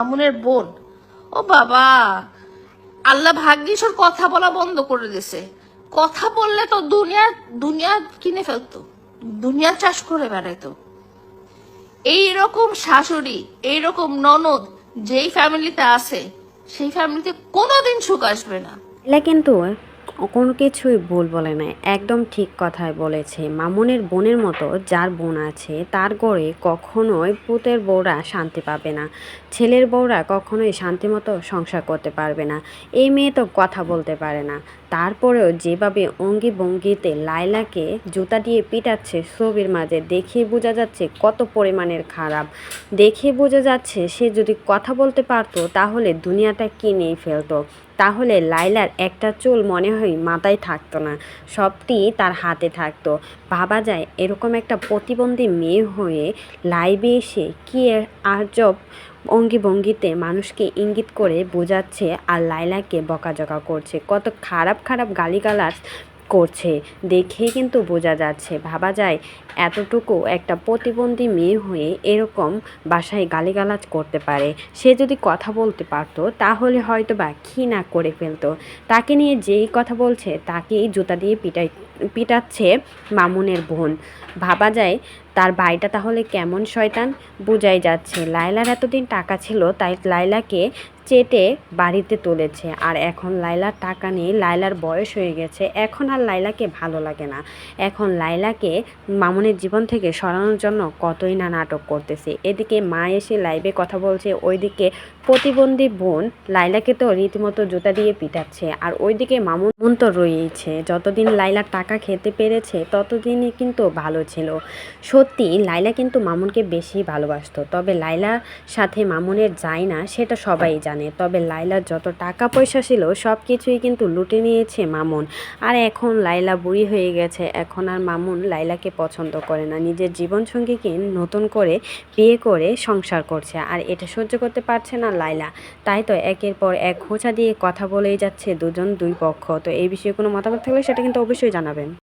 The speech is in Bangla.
মামুনের বোন। ও বাবা, আল্লাহ ভাগ্যিস ওর কথা বলা বন্ধ করে দিছে। কথা বললে তো দুনিয়া দুনিয়া কিনে ফেলতো, দুনিয়া চাষ করে বেড়াইতো। এইরকম শাশুড়ি, এইরকম ননদ যেই ফ্যামিলিতে আছে, সেই ফ্যামিলিতে কোনোদিন সুখ আসবে না। এলা কিন্তু কোনো কিছুই ভুল বলে নাই, একদম ঠিক কথাই বলেছে। মামুনের বোনের মতো যার বোন আছে তার ঘরে কখনোই পুতের বউরা শান্তি পাবে না, ছেলের বউরা কখনোই শান্তি মতো সংসার করতে পারবে না। এই মেয়ে তো কথা বলতে পারে না, তারপরেও যেভাবে অঙ্গি ভঙ্গিতে লাইলাকে জুতা দিয়ে পিটাচ্ছে ছবির মাঝে, দেখে বোঝা যাচ্ছে কত পরিমাণের খারাপ। দেখে বোঝা যাচ্ছে সে যদি কথা বলতে পারতো তাহলে দুনিয়াটা কিনেই ফেলতো, তাহলে লাইলার একটা চুল মনে হয় মাথায় থাকতো না, সবটি তার হাতে থাকতো। ভাবা যায় এরকম একটা প্রতিবন্ধী মেয়ে হয়ে লাইভে এসে কি আজব অঙ্গি ভঙ্গিতে মানুষকে ইঙ্গিত করে বোঝাচ্ছে আর লাইলাকে বকাঝকা করছে, কত খারাপ খারাপ গালিগালাজ করছে, দেখেই কিন্তু বোঝা যাচ্ছে। ভাবা যায় এতটুকু একটা প্রতিবন্ধী মেয়ে হয়ে এরকম বাসায় গালিগালাজ করতে পারে। সে যদি কথা বলতে পারতো তাহলে হয়তো বা কী না করে ফেলতো। তাকে নিয়ে যেই কথা বলছে তাকেই জুতা দিয়ে পিটাচ্ছে মামুনের বোন। ভাবা যায় তার ভাইটা তাহলে কেমন শয়তান, বোঝাই যাচ্ছে। লায়লার এতদিন টাকা ছিল তাই লায়লাকে চেটে বাড়িতে তুলেছে, আর এখন লায়লার টাকা নেই, লায়লার বয়স হয়ে গেছে, এখন আর লায়লাকে ভালো লাগে না। এখন লায়লাকে মামুনের জীবন থেকে সরানোর জন্য কতই না নাটক করতেছে। এদিকে মা এসে লাইভে কথা বলছে, ওইদিকে প্রতিবন্ধী বোন লায়লাকে তো রীতিমতো জুতা দিয়ে পিটাচ্ছে, আর ওইদিকে মামুন তো রয়েইছে। যতদিন লায়লা টাকা খেতে পেরেছে ততদিনই কিন্তু ভালো ছিল। সত্যি লায়লা কিন্তু মামুনকে বেশি ভালোবাসতো, তবে লায়লার সাথে মামুনের যায় না সেটা সবাই জানে। তবে লায়লার যত টাকা পয়সা ছিল সব কিছুই কিন্তু লুটে নিয়েছে মামুন। আর এখন লায়লা বুড়ি হয়ে গেছে, এখন আর মামুন লায়লাকে পছন্দ করে না, নিজের জীবনসঙ্গীকে নতুন করে বিয়ে করে সংসার করছে, আর এটা সহ্য করতে পারছে না লায়লা। তাই তো একের পর এক খোঁচা দিয়ে কথা বলেই যাচ্ছে দুজন দুই পক্ষ। তো এই বিষয়ে কোনো মতামত থাকলে সেটা কিন্তু অবশ্যই জানাবেন।